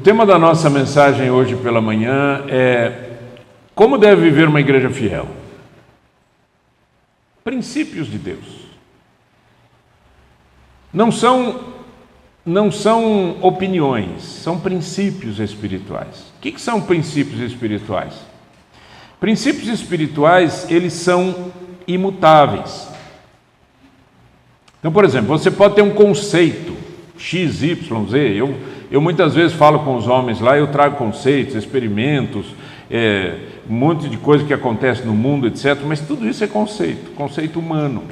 tema da nossa mensagem hoje pela manhã é como deve viver uma igreja fiel. Princípios de Deus. Não são opiniões, são princípios espirituais. O que são princípios espirituais? Princípios espirituais, eles são imutáveis. Então, por exemplo, você pode ter um conceito X, Y, Z. Eu muitas vezes falo com os homens lá, eu trago conceitos, experimentos, um monte de coisa que acontece no mundo, etc. Mas tudo isso é conceito humano.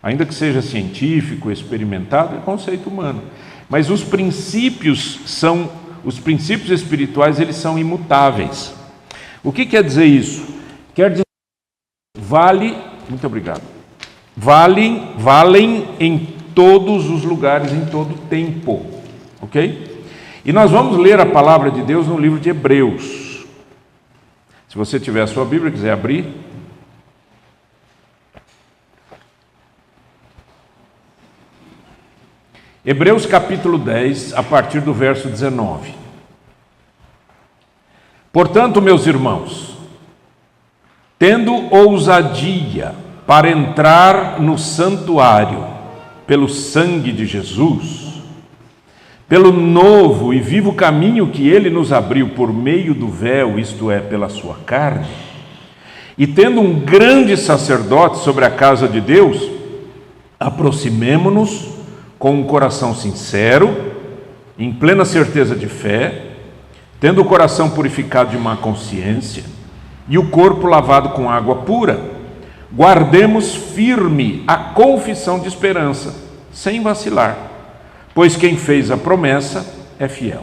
Ainda que seja científico, experimentado, é conceito humano. Mas os princípios espirituais, eles são imutáveis. O que quer dizer isso? Quer dizer muito obrigado. Valem em todos os lugares, em todo tempo. Ok? E nós vamos ler a palavra de Deus no livro de Hebreus. Se você tiver a sua Bíblia e quiser abrir. Hebreus capítulo 10, a partir do verso 19. Portanto, meus irmãos, tendo ousadia para entrar no santuário pelo sangue de Jesus, pelo novo e vivo caminho que ele nos abriu por meio do véu, isto é, pela sua carne, e tendo um grande sacerdote sobre a casa de Deus, aproximemo-nos com um coração sincero, em plena certeza de fé, tendo o coração purificado de má consciência e o corpo lavado com água pura, guardemos firme a confissão de esperança, sem vacilar, pois quem fez a promessa é fiel.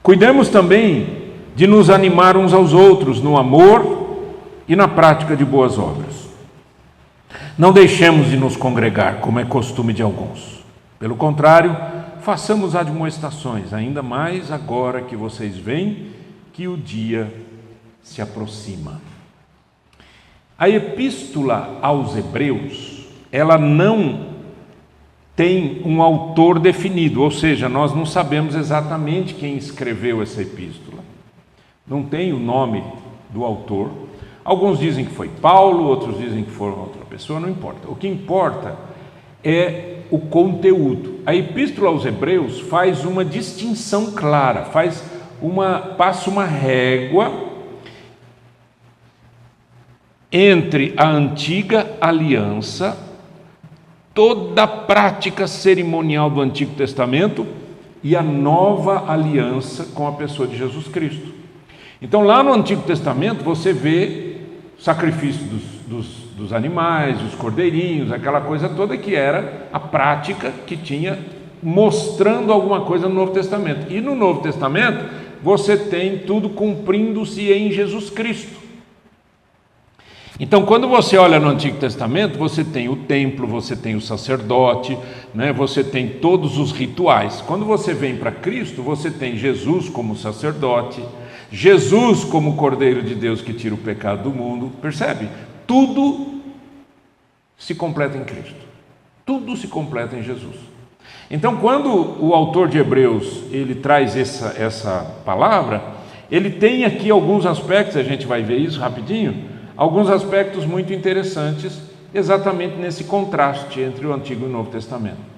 Cuidemos também de nos animar uns aos outros no amor e na prática de boas obras. Não deixemos de nos congregar, como é costume de alguns. Pelo contrário, façamos admoestações, ainda mais agora que vocês veem que o dia se aproxima. A epístola aos Hebreus, ela não tem um autor definido, ou seja, nós não sabemos exatamente quem escreveu essa epístola. Não tem o nome do autor. Alguns dizem que foi Paulo, outros dizem que foi outra pessoa, não importa. O que importa é o conteúdo. A epístola aos Hebreus faz uma distinção clara, passa uma régua entre a antiga aliança, toda a prática cerimonial do Antigo Testamento, e a nova aliança com a pessoa de Jesus Cristo. Então, lá no Antigo Testamento, você vê o sacrifício dos animais, os cordeirinhos, aquela coisa toda que era a prática que tinha, mostrando alguma coisa no Novo Testamento. E no Novo Testamento, você tem tudo cumprindo-se em Jesus Cristo. Então, quando você olha no Antigo Testamento, você tem o templo, você tem o sacerdote, né? Você tem todos os rituais. Quando você vem para Cristo, você tem Jesus como sacerdote, Jesus como Cordeiro de Deus que tira o pecado do mundo. Percebe? Tudo se completa em Cristo. Tudo se completa em Jesus. Então, quando o autor de Hebreus ele traz essa palavra, ele tem aqui alguns aspectos, a gente vai ver isso rapidinho, alguns aspectos muito interessantes, exatamente nesse contraste entre o Antigo e o Novo Testamento.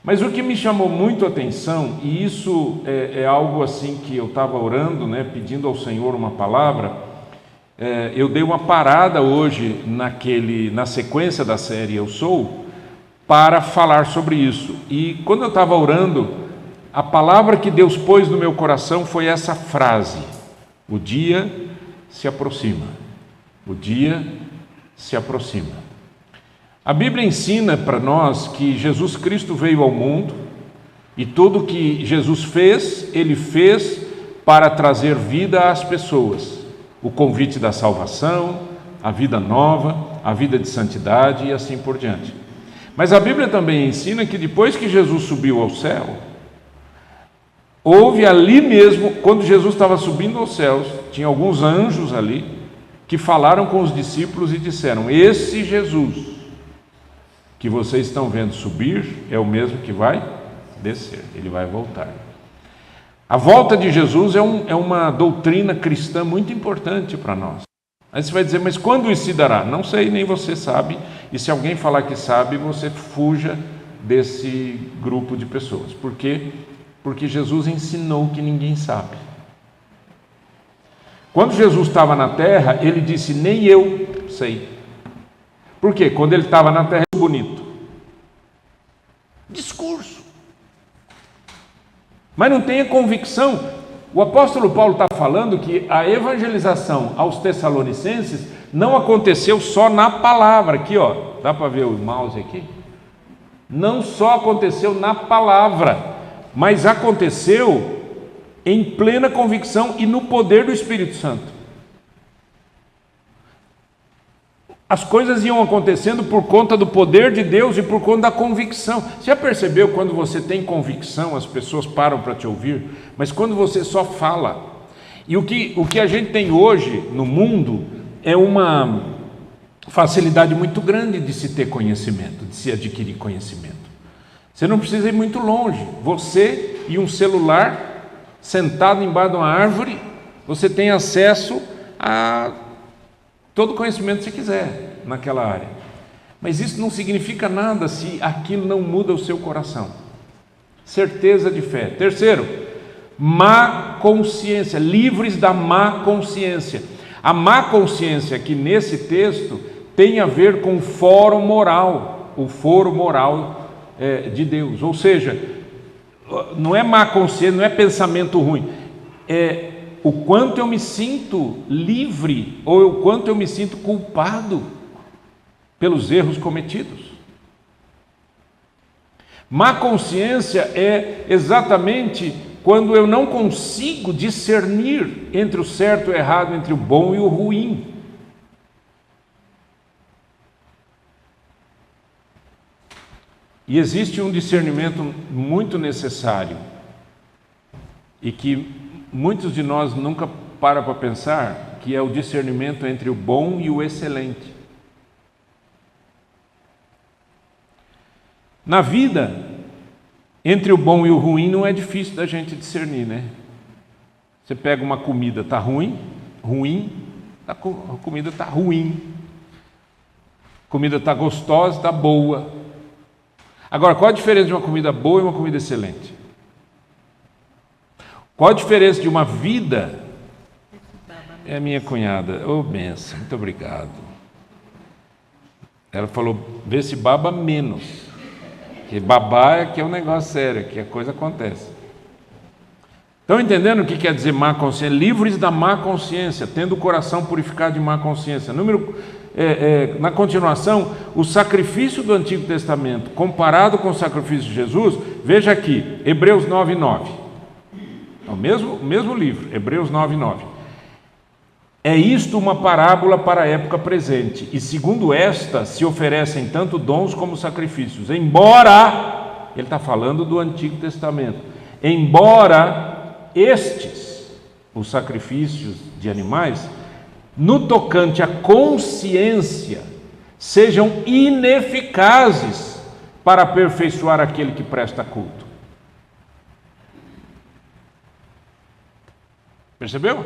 Mas o que me chamou muito a atenção, e isso é algo assim que eu estava orando, né, pedindo ao Senhor uma palavra, eu dei uma parada hoje na sequência da série Eu Sou, para falar sobre isso. E quando eu estava orando, a palavra que Deus pôs no meu coração foi essa frase: o dia se aproxima. O dia se aproxima. A Bíblia ensina para nós que Jesus Cristo veio ao mundo e tudo que Jesus fez, Ele fez para trazer vida às pessoas. O convite da salvação, a vida nova, a vida de santidade e assim por diante. Mas a Bíblia também ensina que depois que Jesus subiu ao céu, houve ali mesmo, quando Jesus estava subindo aos céus, tinha alguns anjos ali, que falaram com os discípulos e disseram: esse Jesus que vocês estão vendo subir é o mesmo que vai descer, ele vai voltar. A volta de Jesus é uma doutrina cristã muito importante para nós. Aí você vai dizer, mas quando isso se dará? Não sei, nem você sabe. E se alguém falar que sabe, você fuja desse grupo de pessoas. Por quê? Porque Jesus ensinou que ninguém sabe. Quando Jesus estava na terra, ele disse, nem eu sei. Por quê? Quando ele estava na terra, bonito. Discurso. Mas não tenha convicção. O apóstolo Paulo está falando que a evangelização aos Tessalonicenses não aconteceu só na palavra. Aqui, ó, dá para ver o mouse aqui? Não só aconteceu na palavra, mas aconteceu em plena convicção e no poder do Espírito Santo. As coisas iam acontecendo por conta do poder de Deus e por conta da convicção. Você já percebeu quando você tem convicção, as pessoas param para te ouvir, mas quando você só fala? E o que a gente tem hoje no mundo é uma facilidade muito grande de se ter conhecimento, de se adquirir conhecimento. Você não precisa ir muito longe. Você e um celular, sentado embaixo de uma árvore, você tem acesso a todo o conhecimento que você quiser naquela área. Mas isso não significa nada se aquilo não muda o seu coração. Certeza de fé. Terceiro, má consciência, livres da má consciência. A má consciência aqui nesse texto tem a ver com o foro moral de Deus. Ou seja, não é má consciência, não é pensamento ruim, é o quanto eu me sinto livre ou o quanto eu me sinto culpado pelos erros cometidos. Má consciência é exatamente quando eu não consigo discernir entre o certo e o errado, entre o bom e o ruim. E existe um discernimento muito necessário e que muitos de nós nunca param para pensar, que é o discernimento entre o bom e o excelente. Na vida, entre o bom e o ruim não é difícil da gente discernir, né? Você pega uma comida, está ruim, a comida está ruim. A comida está gostosa, está boa. Agora, qual a diferença de uma comida boa e uma comida excelente? Qual a diferença de uma vida? É a minha cunhada. Ô, benção, muito obrigado. Ela falou, vê se baba menos. Que babar é que é um negócio sério, que a coisa acontece. Estão entendendo o que quer dizer má consciência? Livres da má consciência, tendo o coração purificado de má consciência. Na continuação, o sacrifício do Antigo Testamento, comparado com o sacrifício de Jesus, veja aqui, Hebreus 9:9. O mesmo livro, Hebreus 9:9. É isto uma parábola para a época presente, e segundo esta se oferecem tanto dons como sacrifícios, embora, ele está falando do Antigo Testamento, embora estes, os sacrifícios de animais, no tocante à consciência, sejam ineficazes para aperfeiçoar aquele que presta culto. Percebeu?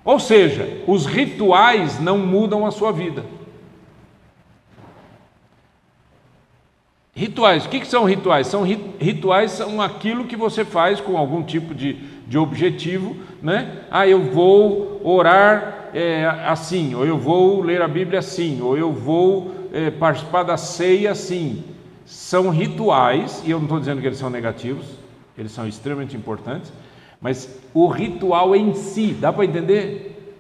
Ou seja, os rituais não mudam a sua vida. Rituais, o que são rituais? Rituais são aquilo que você faz com algum tipo de objetivo, né? Eu vou orar assim, ou eu vou ler a Bíblia assim, ou eu vou participar da ceia assim. São rituais, e eu não estou dizendo que eles são negativos, eles são extremamente importantes, mas o ritual em si, dá para entender?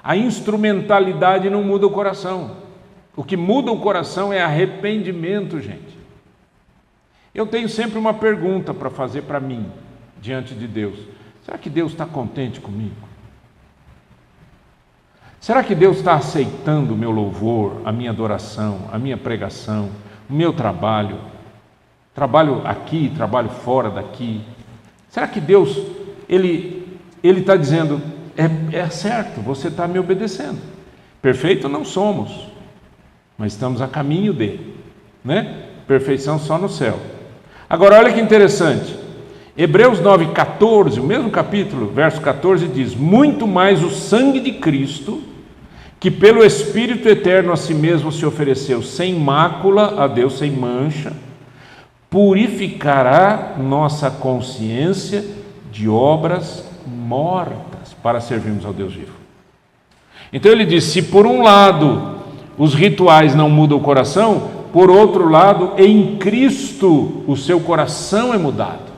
A instrumentalidade não muda o coração. O que muda o coração é arrependimento, gente. Eu tenho sempre uma pergunta para fazer para mim, diante de Deus. Será que Deus está contente comigo? Será que Deus está aceitando o meu louvor, a minha adoração, a minha pregação, o meu trabalho? Trabalho aqui, trabalho fora daqui. Será que Deus, Ele está dizendo, é certo, você está me obedecendo. Perfeito não somos, mas estamos a caminho dele, né? Perfeição só no céu. Agora olha que interessante, Hebreus 9,14, o mesmo capítulo, verso 14, diz: muito mais o sangue de Cristo, que pelo Espírito eterno a si mesmo se ofereceu sem mácula a Deus, sem mancha, purificará nossa consciência de obras mortas para servirmos ao Deus vivo. Então ele diz: se por um lado os rituais não mudam o coração, por outro lado, em Cristo o seu coração é mudado.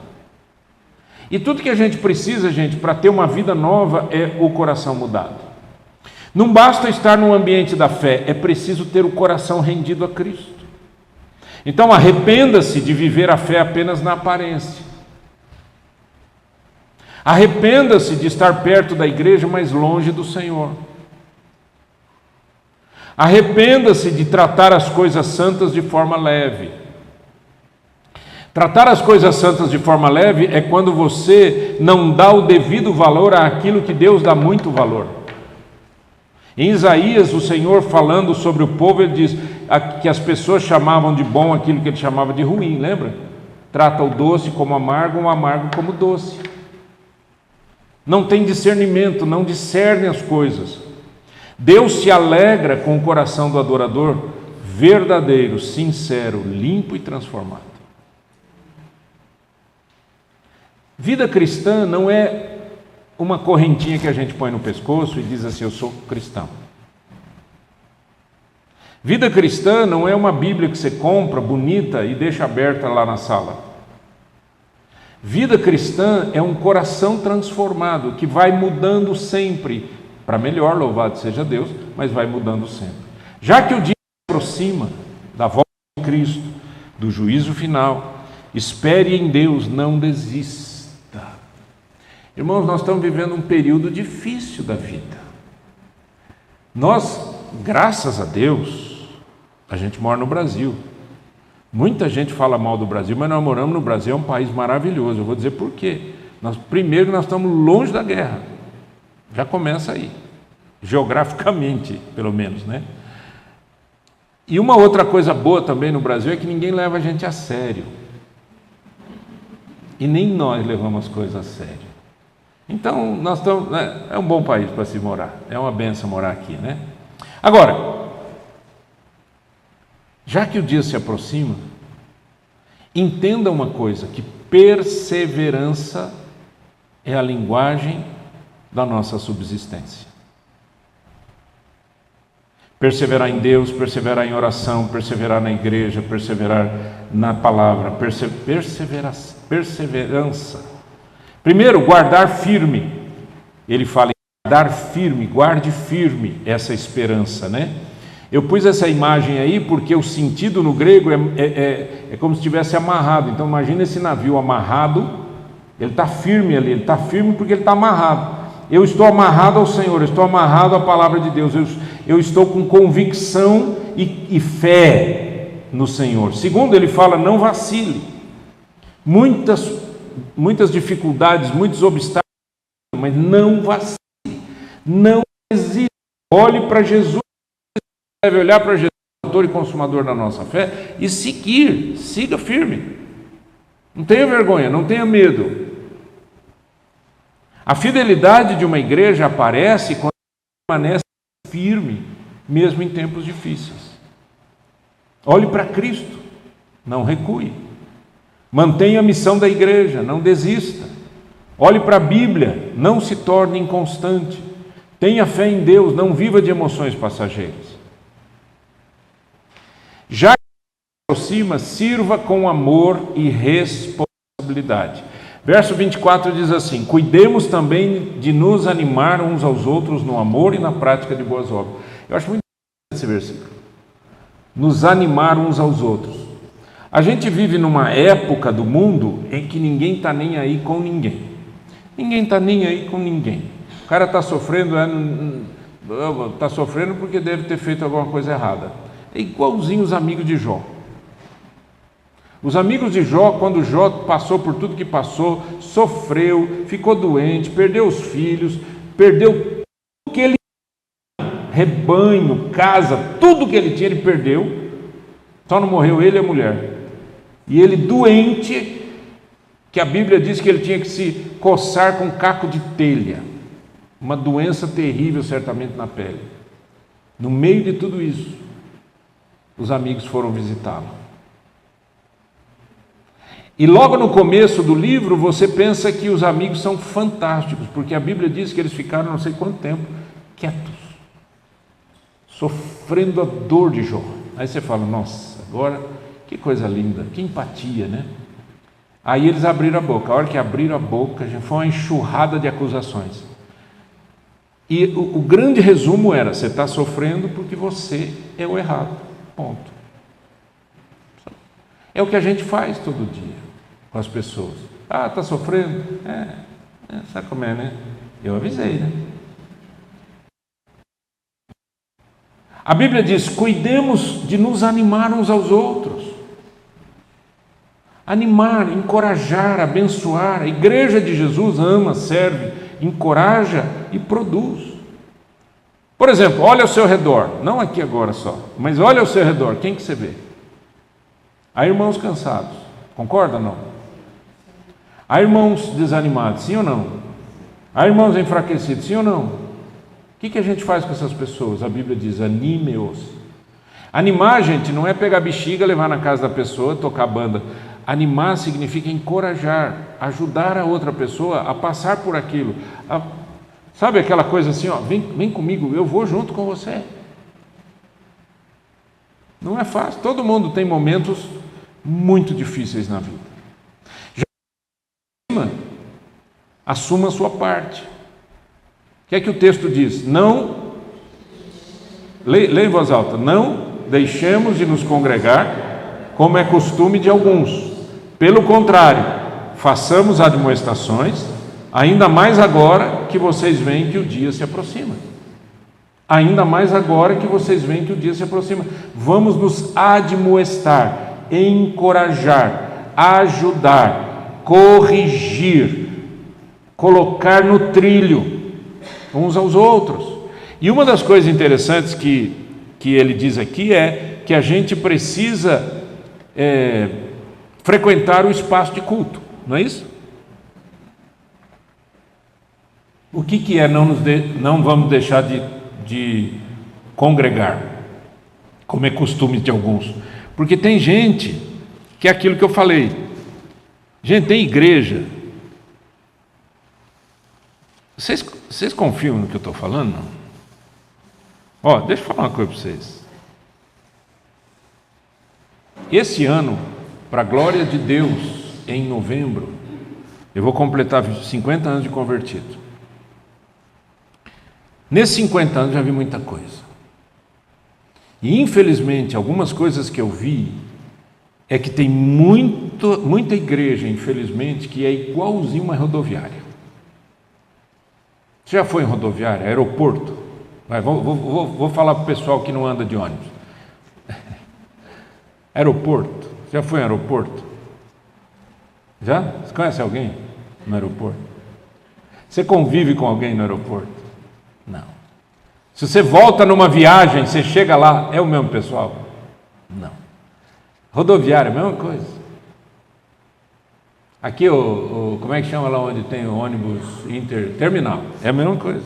E tudo que a gente precisa, gente, para ter uma vida nova é o coração mudado. Não basta estar no ambiente da fé, é preciso ter o coração rendido a Cristo. Então arrependa-se de viver a fé apenas na aparência. Arrependa-se de estar perto da igreja, mas longe do Senhor. Arrependa-se de tratar as coisas santas de forma leve. Tratar as coisas santas de forma leve é quando você não dá o devido valor àquilo que Deus dá muito valor. Em Isaías, o Senhor falando sobre o povo, ele diz que as pessoas chamavam de bom aquilo que ele chamava de ruim, lembra? Trata o doce como amargo, o amargo como doce. Não tem discernimento, não discerne as coisas. Deus se alegra com o coração do adorador verdadeiro, sincero, limpo e transformado. Vida cristã não é uma correntinha que a gente põe no pescoço e diz assim: eu sou cristão. Vida cristã não é uma Bíblia que você compra bonita e deixa aberta lá na sala. Vida cristã é um coração transformado que vai mudando sempre, para melhor, louvado seja Deus, mas vai mudando sempre. Já que o dia se aproxima da volta de Cristo, do juízo final, espere em Deus, não desista. Irmãos, nós estamos vivendo um período difícil da vida. Nós, graças a Deus, a gente mora no Brasil. Muita gente fala mal do Brasil, mas nós moramos no Brasil, é um país maravilhoso. Eu vou dizer por quê. Primeiro, nós estamos longe da guerra. Já começa aí. Geograficamente, pelo menos, né? E uma outra coisa boa também no Brasil é que ninguém leva a gente a sério. E nem nós levamos as coisas a sério. Então, nós estamos, né, é um bom país para se morar, é uma benção morar aqui, né? Agora, já que o dia se aproxima, entenda uma coisa, que perseverança é a linguagem da nossa subsistência. Perseverar em Deus, perseverar em oração, perseverar na igreja, perseverar na palavra, perseverança. Primeiro, guardar firme. Ele fala em guardar firme, guarde firme essa esperança, né? Eu pus essa imagem aí porque o sentido no grego é como se estivesse amarrado. Então imagina esse navio amarrado, ele está firme ali, ele está firme porque ele está amarrado. Eu estou amarrado ao Senhor, eu estou amarrado à palavra de Deus, eu estou com convicção e fé no Senhor. Segundo, ele fala, não vacile. Muitas dificuldades, muitos obstáculos, mas não vacile, não desista, olhe para Jesus, deve olhar para Jesus, autor e consumador da nossa fé, e siga firme, não tenha vergonha, não tenha medo. A fidelidade de uma igreja aparece quando permanece firme, mesmo em tempos difíceis. Olhe para Cristo, não recue. Mantenha a missão da igreja, não desista. Olhe para a Bíblia, não se torne inconstante. Tenha fé em Deus, não viva de emoções passageiras. Já que se aproxima, sirva com amor e responsabilidade. Verso 24 diz assim: cuidemos também de nos animar uns aos outros no amor e na prática de boas obras. Eu acho muito interessante esse versículo. Nos animar uns aos outros. A gente vive numa época do mundo em que ninguém está nem aí com ninguém. Ninguém está nem aí com ninguém. O cara está sofrendo, está sofrendo porque deve ter feito alguma coisa errada. É igualzinho os amigos de Jó. Os amigos de Jó, quando Jó passou por tudo que passou, sofreu, ficou doente, perdeu os filhos, perdeu tudo que ele tinha, rebanho, casa, tudo que ele tinha ele perdeu, só não morreu ele e a mulher. E ele doente, que a Bíblia diz que ele tinha que se coçar com caco de telha, uma doença terrível certamente na pele. No meio de tudo isso, os amigos foram visitá-lo. E logo no começo do livro você pensa que os amigos são fantásticos, porque a Bíblia diz que eles ficaram não sei quanto tempo quietos, sofrendo a dor de Jó. Aí você fala, nossa, agora que coisa linda, que empatia, né? Aí eles abriram a boca. A hora que abriram a boca, já foi uma enxurrada de acusações. E o grande resumo era: você está sofrendo porque você é o errado. Ponto. É o que a gente faz todo dia com as pessoas. Ah, está sofrendo? Sabe como é, né? Eu avisei, né? A Bíblia diz: cuidemos de nos animar uns aos outros. Animar, encorajar, abençoar. A igreja de Jesus ama, serve, encoraja e produz. Por exemplo, olha ao seu redor, não aqui agora só, mas olha ao seu redor, quem que você vê? Há irmãos cansados, concorda ou não? Há irmãos desanimados, sim ou não? Há irmãos enfraquecidos, sim ou não? O que a gente faz com essas pessoas? A Bíblia diz: anime-os. Animar, gente, não é pegar a bexiga, levar na casa da pessoa, tocar banda. Animar significa encorajar, ajudar a outra pessoa a passar por aquilo. Sabe aquela coisa assim, ó, vem comigo, eu vou junto com você. Não é fácil, todo mundo tem momentos muito difíceis na vida. Já assuma a sua parte. O que é que o texto diz? Não, leia em voz alta, não deixemos de nos congregar, como é costume de alguns. Pelo contrário, façamos admoestações, ainda mais agora que vocês veem que o dia se aproxima. Ainda mais agora que vocês veem que o dia se aproxima. Vamos nos admoestar, encorajar, ajudar, corrigir, colocar no trilho uns aos outros. E uma das coisas interessantes que ele diz aqui é que a gente precisa frequentar o espaço de culto, não é isso? O que é não vamos deixar de congregar, como é costume de alguns? Porque tem gente que é aquilo que eu falei. Gente, tem igreja. Vocês confiam no que eu estou falando? Não? Ó, deixa eu falar uma coisa para vocês. Esse ano, para a glória de Deus, em novembro, eu vou completar 50 anos de convertido. Nesses 50 anos já vi muita coisa. E infelizmente, algumas coisas que eu vi é que tem muita igreja, infelizmente, que é igualzinho uma rodoviária. Você já foi em rodoviária, aeroporto? Vou falar para o pessoal que não anda de ônibus. Aeroporto. Já foi em aeroporto? Já? Você conhece alguém no aeroporto? Você convive com alguém no aeroporto? Não. Se você volta numa viagem, você chega lá, é o mesmo pessoal? Não. Rodoviária, a mesma coisa. Aqui, como é que chama lá onde tem o ônibus interterminal? É a mesma coisa.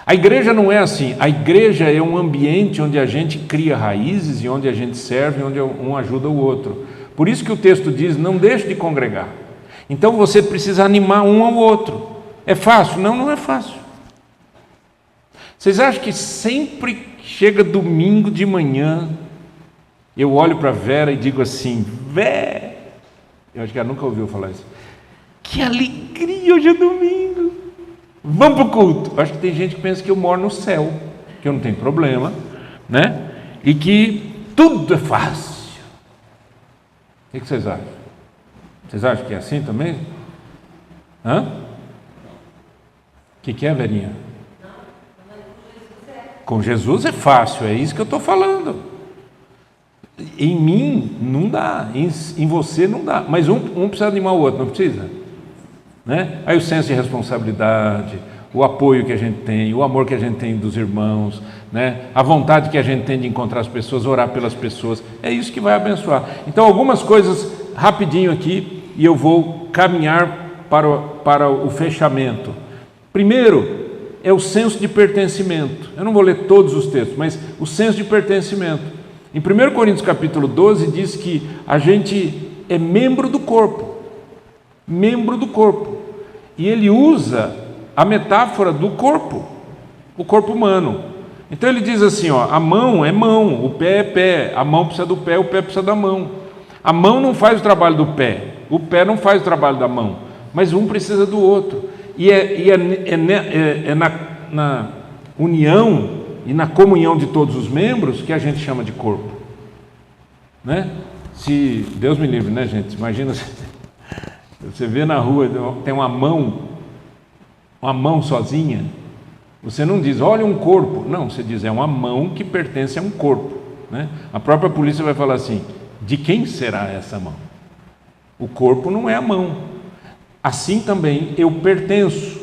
A igreja não é assim. A igreja é um ambiente onde a gente cria raízes e onde a gente serve, onde um ajuda o outro. Por isso que o texto diz: não deixe de congregar. Então você precisa animar um ao outro. É fácil? Não, não é fácil. Vocês acham que sempre chega domingo de manhã, eu olho para a Vera e digo assim: Vé, eu acho que ela nunca ouviu falar isso, que alegria, hoje é domingo, vamos para o culto. Eu acho que tem gente que pensa que eu moro no céu, que eu não tenho problema, né? E que tudo é fácil. O que vocês acham? Vocês acham que é assim também? Hã? O que é, Verinha? Com Jesus é fácil, é isso que eu estou falando. Em mim não dá, em você não dá, mas um precisa animar o outro, não precisa? Né? Aí o senso de responsabilidade, o apoio que a gente tem, o amor que a gente tem dos irmãos, né? A vontade que a gente tem de encontrar as pessoas, orar pelas pessoas, é isso que vai abençoar. Então algumas coisas rapidinho aqui e eu vou caminhar para o fechamento. Primeiro, é o senso de pertencimento. Eu não vou ler todos os textos, mas o senso de pertencimento. Em 1 Coríntios capítulo 12 diz que a gente é membro do corpo. Membro do corpo. E ele usa a metáfora do corpo, o corpo humano. Então ele diz assim, ó, a mão é mão, o pé é pé, a mão precisa do pé, o pé precisa da mão. A mão não faz o trabalho do pé, o pé não faz o trabalho da mão, mas um precisa do outro. E é na união e na comunhão de todos os membros que a gente chama de corpo, né? Se Deus me livre, né, gente? Imagina você vê na rua tem uma mão sozinha. Você não diz, olha um corpo. Não, você diz, é uma mão que pertence a um corpo, né? A própria polícia vai falar assim, de quem será essa mão? O corpo não é a mão. Assim também eu pertenço.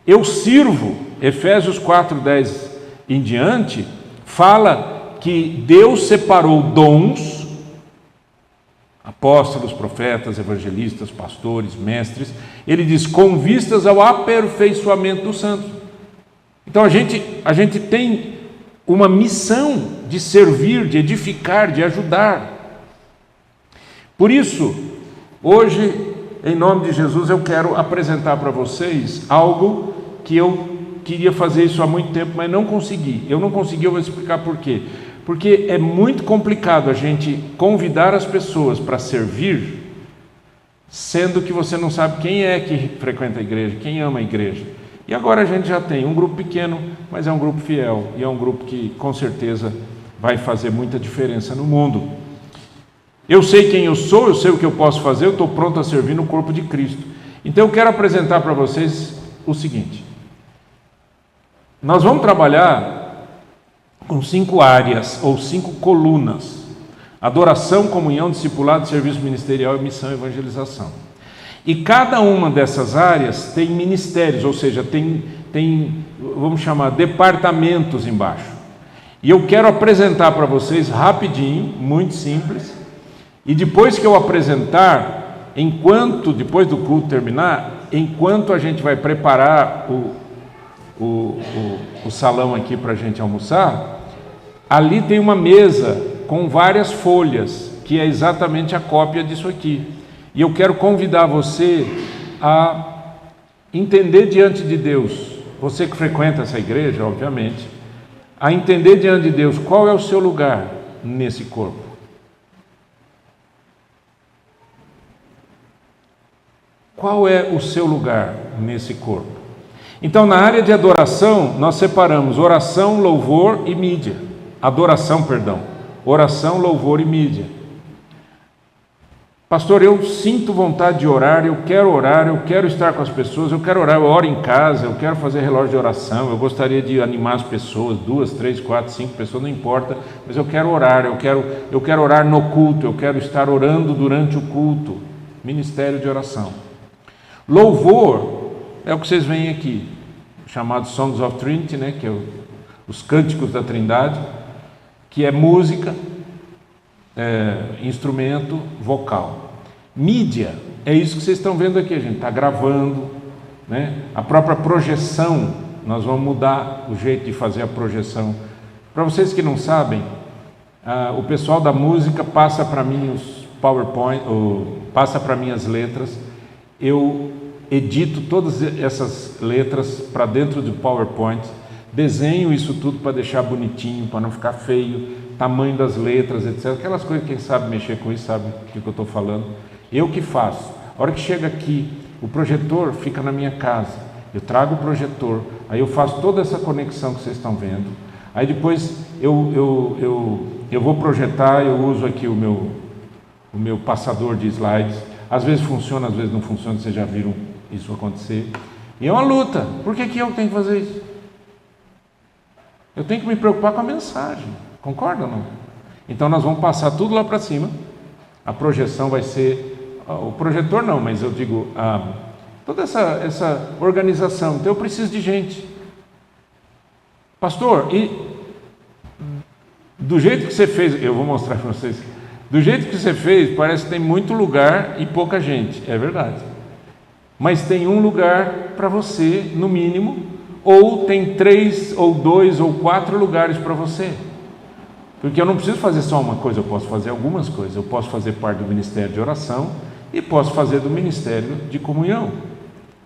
Eu sirvo. Efésios 4:10 em diante, fala que Deus separou dons, apóstolos, profetas, evangelistas, pastores, mestres. Ele diz, com vistas ao aperfeiçoamento dos santos. Então a gente tem uma missão de servir, de edificar, de ajudar. Por isso, hoje, em nome de Jesus, eu quero apresentar para vocês algo que eu queria fazer isso há muito tempo, mas não consegui. Eu vou explicar por quê. Porque é muito complicado a gente convidar as pessoas para servir, sendo que você não sabe quem é que frequenta a igreja, quem ama a igreja. E agora a gente já tem um grupo pequeno, mas é um grupo fiel, e é um grupo que com certeza vai fazer muita diferença no mundo. Eu sei quem eu sou, eu sei o que eu posso fazer, eu estou pronto a servir no corpo de Cristo. Então eu quero apresentar para vocês o seguinte. Nós vamos trabalhar com 5 áreas ou 5 colunas: adoração, comunhão, discipulado, serviço ministerial, missão e evangelização. E cada uma dessas áreas tem ministérios, ou seja, tem vamos chamar, departamentos embaixo. E eu quero apresentar para vocês rapidinho, muito simples, e depois que eu apresentar, depois do culto terminar, enquanto a gente vai preparar o salão aqui para a gente almoçar, ali tem uma mesa com várias folhas, que é exatamente a cópia disso aqui. E eu quero convidar você a entender diante de Deus, você que frequenta essa igreja, obviamente, a entender diante de Deus qual é o seu lugar nesse corpo. Qual é o seu lugar nesse corpo? Então, na área de adoração, nós separamos oração, louvor e mídia. Oração, louvor e mídia. Pastor, eu sinto vontade de orar, eu quero estar com as pessoas, eu quero orar, eu oro em casa, eu quero fazer relógio de oração, eu gostaria de animar as pessoas, 2, 3, 4, 5 pessoas, não importa, mas eu quero orar, eu quero orar no culto, eu quero estar orando durante o culto. Ministério de oração. Louvor é o que vocês veem aqui, chamado Songs of Trinity, né, que é os cânticos da Trindade, que é música, instrumento, vocal. Mídia é isso que vocês estão vendo aqui, a gente está gravando, né? A própria projeção, nós vamos mudar o jeito de fazer a projeção. Para vocês que não sabem, o pessoal da música passa para mim os PowerPoint, passa para mim as letras, eu edito todas essas letras para dentro do PowerPoint, desenho isso tudo para deixar bonitinho, para não ficar feio, tamanho das letras, etc. Aquelas coisas que quem sabe mexer com isso sabe o que eu estou falando. Eu que faço. A hora que chega aqui, o projetor fica na minha casa. Eu trago o projetor, aí eu faço toda essa conexão que vocês estão vendo. Aí depois eu vou projetar, eu uso aqui o meu passador de slides. Às vezes funciona, às vezes não funciona, vocês já viram isso acontecer. E é uma luta. Por que eu tenho que fazer isso? Eu tenho que me preocupar com a mensagem. Concorda ou não? Então nós vamos passar tudo lá para cima. A projeção vai ser... O projetor não, mas eu digo... toda essa organização. Então eu preciso de gente. Pastor, e... do jeito que você fez... Eu vou mostrar para vocês. Do jeito que você fez, parece que tem muito lugar e pouca gente. É verdade. mas tem um lugar para você, no mínimo, ou tem 3, ou 2, ou 4 lugares para você. Porque eu não preciso fazer só uma coisa, eu posso fazer algumas coisas. Eu posso fazer parte do ministério de oração e posso fazer do ministério de comunhão,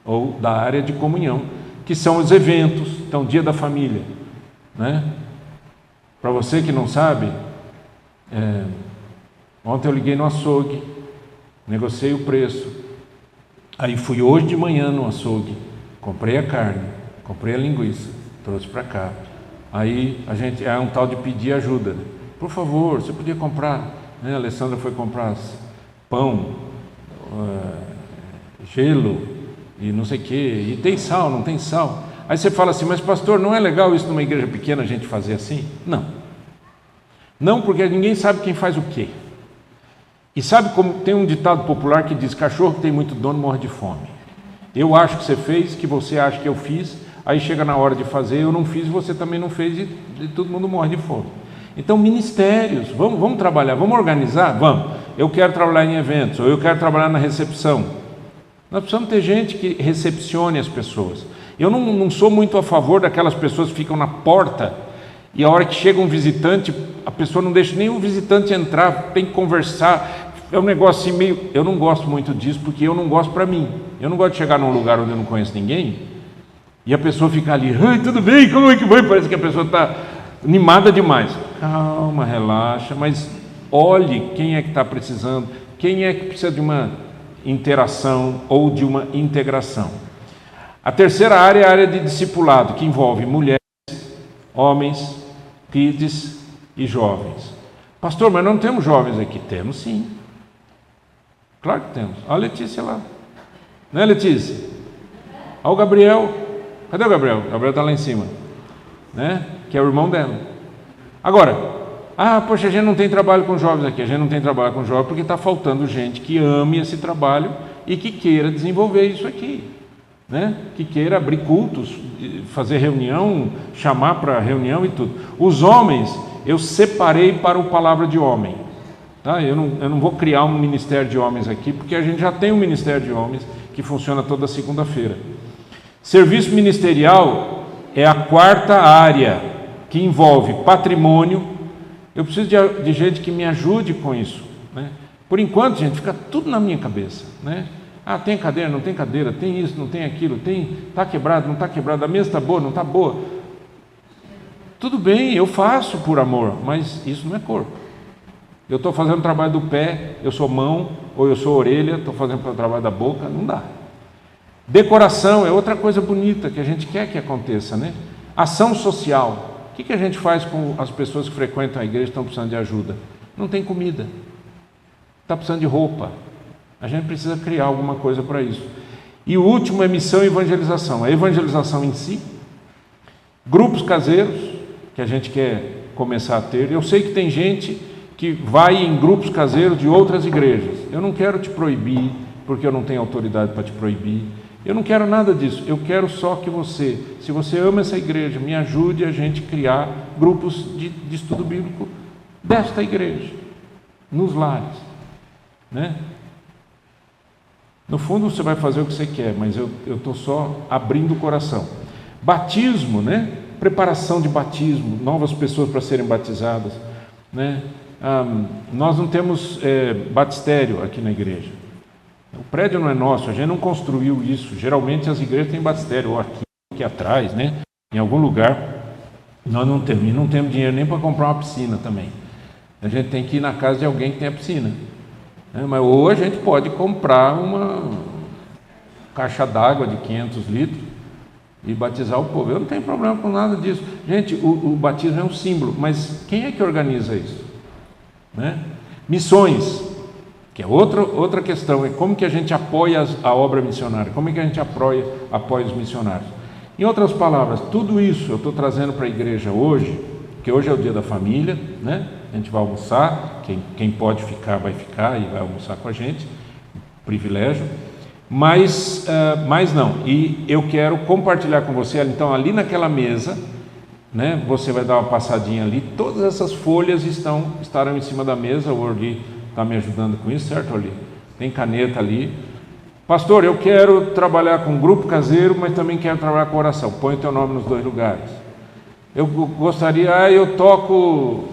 ou da área de comunhão, que são os eventos. Então, dia da família, né? Para você que não sabe, ontem eu liguei no açougue, negociei o preço, aí fui hoje de manhã no açougue, comprei a carne, comprei a linguiça, trouxe para cá. Aí a gente é um tal de pedir ajuda, né? Por favor, você podia comprar, né? A Alessandra foi comprar pão, gelo e não sei o que, e tem sal, não tem sal. Aí você fala assim, mas pastor, não é legal isso numa igreja pequena a gente fazer assim? Não, porque ninguém sabe quem faz o quê. E sabe como tem um ditado popular que diz, cachorro que tem muito dono morre de fome. Eu acho que você fez, que você acha que eu fiz, aí chega na hora de fazer, eu não fiz e você também não fez e todo mundo morre de fome. Então, ministérios, vamos trabalhar, vamos organizar? Vamos. Eu quero trabalhar em eventos, ou eu quero trabalhar na recepção. Nós precisamos ter gente que recepcione as pessoas. Eu não sou muito a favor daquelas pessoas que ficam na porta e a hora que chega um visitante, a pessoa não deixa nem o visitante entrar, tem que conversar. É um negócio assim meio... Eu não gosto muito disso, porque eu não gosto para mim. Eu não gosto de chegar num lugar onde eu não conheço ninguém e a pessoa fica ali, tudo bem, como é que vai? Parece que a pessoa está animada demais. Calma, relaxa, mas olhe quem é que está precisando, quem é que precisa de uma interação ou de uma integração. A terceira área é a área de discipulado, que envolve mulheres, homens, kids e jovens. Pastor, mas não temos jovens aqui? Temos sim. Claro que temos. Olha a Letícia lá. Não é, Letícia? Olha o Gabriel. Cadê o Gabriel? O Gabriel está lá em cima, né? Que é o irmão dela. Agora, poxa, a gente não tem trabalho com jovens aqui. A gente não tem trabalho com jovens porque está faltando gente que ame esse trabalho e que queira desenvolver isso aqui, né? Que queira abrir cultos, fazer reunião, chamar para reunião e tudo. Os homens, eu separei para o Palavra de Homem, tá? Eu não vou criar um ministério de homens aqui, porque a gente já tem um ministério de homens que funciona toda segunda-feira. Serviço ministerial é a quarta área, que envolve patrimônio. Eu preciso de gente que me ajude com isso, né? Por enquanto, gente, fica tudo na minha cabeça, né? Tem cadeira, não tem cadeira, tem isso, não tem aquilo, está quebrado, não está quebrado, a mesa está boa, não está boa. Tudo bem, eu faço por amor, mas isso não é corpo. Eu estou fazendo o trabalho do pé, eu sou mão, ou eu sou orelha, estou fazendo o trabalho da boca, não dá. Decoração é outra coisa bonita que a gente quer que aconteça, né? Ação social. O que a gente faz com as pessoas que frequentam a igreja e estão precisando de ajuda? Não tem comida, está precisando de roupa. A gente precisa criar alguma coisa para isso. E o último é missão e evangelização. A evangelização em si, grupos caseiros, que a gente quer começar a ter. Eu sei que tem gente que vai em grupos caseiros de outras igrejas. Eu não quero te proibir, porque eu não tenho autoridade para te proibir. Eu não quero nada disso. Eu quero só que você, se você ama essa igreja, me ajude a gente criar grupos de estudo bíblico desta igreja, nos lares, né? No fundo você vai fazer o que você quer, mas eu estou só abrindo o coração. Batismo, né? Preparação de batismo, novas pessoas para serem batizadas, né? Nós não temos batistério aqui na igreja. O prédio não é nosso, a gente não construiu isso. Geralmente as igrejas têm batistério, ou aqui atrás, né? Em algum lugar. Nós não temos, e não temos dinheiro nem para comprar uma piscina também. A gente tem que ir na casa de alguém que tem a piscina. Mas ou a gente pode comprar uma caixa d'água de 500 litros e batizar o povo. Eu não tenho problema com nada disso. Gente, o batismo é um símbolo, mas quem é que organiza isso, né? Missões, que é outra questão, é como que a gente apoia a obra missionária, como é que a gente apoia os missionários. Em outras palavras, tudo isso eu estou trazendo para a igreja hoje, porque hoje é o dia da família, né? A gente vai almoçar, quem pode ficar vai ficar e vai almoçar com a gente, privilégio, mas não, e eu quero compartilhar com você, então ali naquela mesa, né, você vai dar uma passadinha ali, todas essas folhas estarão em cima da mesa, o Orly está me ajudando com isso, certo, Orly? Tem caneta ali, Pastor, eu quero trabalhar com grupo caseiro, mas também quero trabalhar com oração. Põe o teu nome nos dois lugares. Eu gostaria, eu toco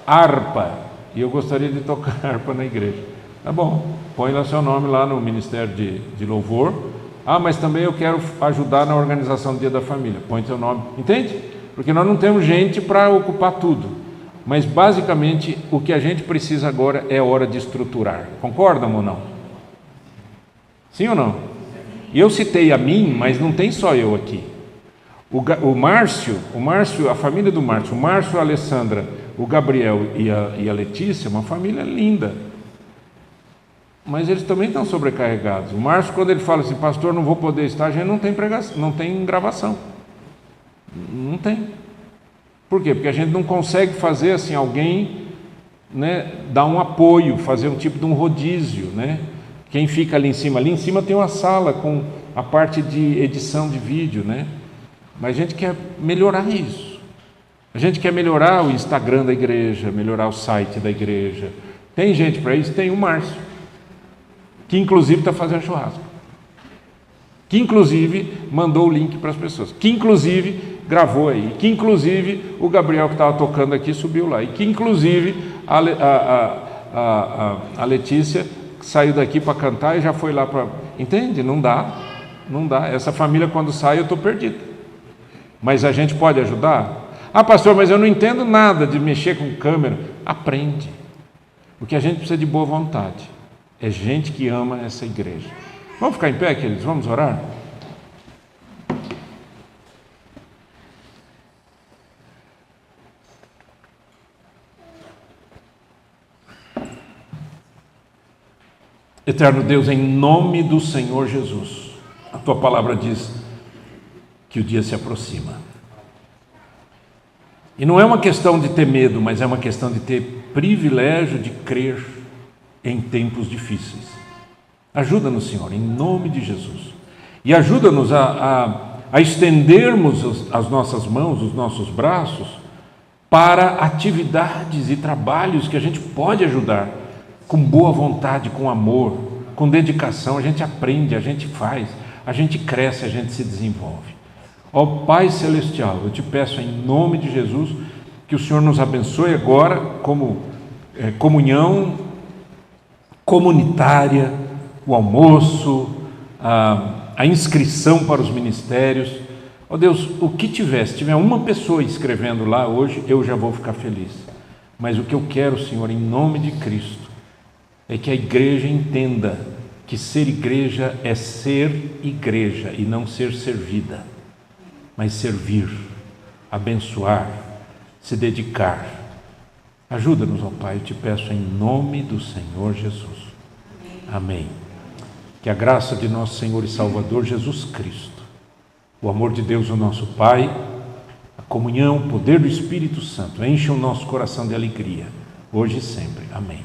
harpa, e eu gostaria de tocar harpa na igreja. Tá bom, põe lá seu nome lá no Ministério de Louvor. Mas também eu quero ajudar na organização do Dia da Família. Põe teu nome, entende? Porque nós não temos gente para ocupar tudo. Mas basicamente o que a gente precisa agora é hora de estruturar. Concordam ou não? Sim ou não? E eu citei a mim, mas não tem só eu aqui. O Márcio, a família do Márcio, a Alessandra, o Gabriel e a Letícia, uma família linda. Mas eles também estão sobrecarregados. O Márcio, quando ele fala assim, pastor, não vou poder estar, a gente não tem pregação, não tem gravação. Não tem. Por quê? Porque a gente não consegue fazer assim, alguém, né, dar um apoio, fazer um tipo de um rodízio, né? Quem fica ali em cima tem uma sala com a parte de edição de vídeo, né? Mas a gente quer melhorar isso. A gente quer melhorar o Instagram da igreja, melhorar o site da igreja. Tem gente para isso? Tem o Márcio, que inclusive está fazendo churrasco, que inclusive mandou o link para as pessoas, que inclusive gravou aí, que inclusive o Gabriel que estava tocando aqui subiu lá, e que inclusive a Letícia saiu daqui para cantar e já foi lá para... Entende? Não dá. Essa família quando sai eu estou perdido. Mas a gente pode ajudar? Pastor, mas eu não entendo nada de mexer com câmera. Aprende. O que a gente precisa de boa vontade é gente que ama essa igreja. Vamos ficar em pé, queridos? Vamos orar? Eterno Deus, em nome do Senhor Jesus, a Tua palavra diz que o dia se aproxima. E não é uma questão de ter medo, mas é uma questão de ter privilégio de crer em tempos difíceis. Ajuda-nos, Senhor, em nome de Jesus. E ajuda-nos a estendermos as nossas mãos, os nossos braços, para atividades e trabalhos que a gente pode ajudar, com boa vontade, com amor, com dedicação. A gente aprende, a gente faz, a gente cresce, a gente se desenvolve. Ó Pai Celestial, eu te peço em nome de Jesus que o Senhor nos abençoe agora como comunhão comunitária, o almoço, a inscrição para os ministérios. Ó Deus, o que tiver, se tiver uma pessoa escrevendo lá hoje, eu já vou ficar feliz. Mas o que eu quero, Senhor, em nome de Cristo, é que a igreja entenda que ser igreja é ser igreja e não ser servida, mas servir, abençoar, se dedicar. Ajuda-nos, ó Pai, eu te peço em nome do Senhor Jesus. Amém. Que a graça de nosso Senhor e Salvador Jesus Cristo, o amor de Deus, o nosso Pai, a comunhão, o poder do Espírito Santo, enche o nosso coração de alegria, hoje e sempre. Amém.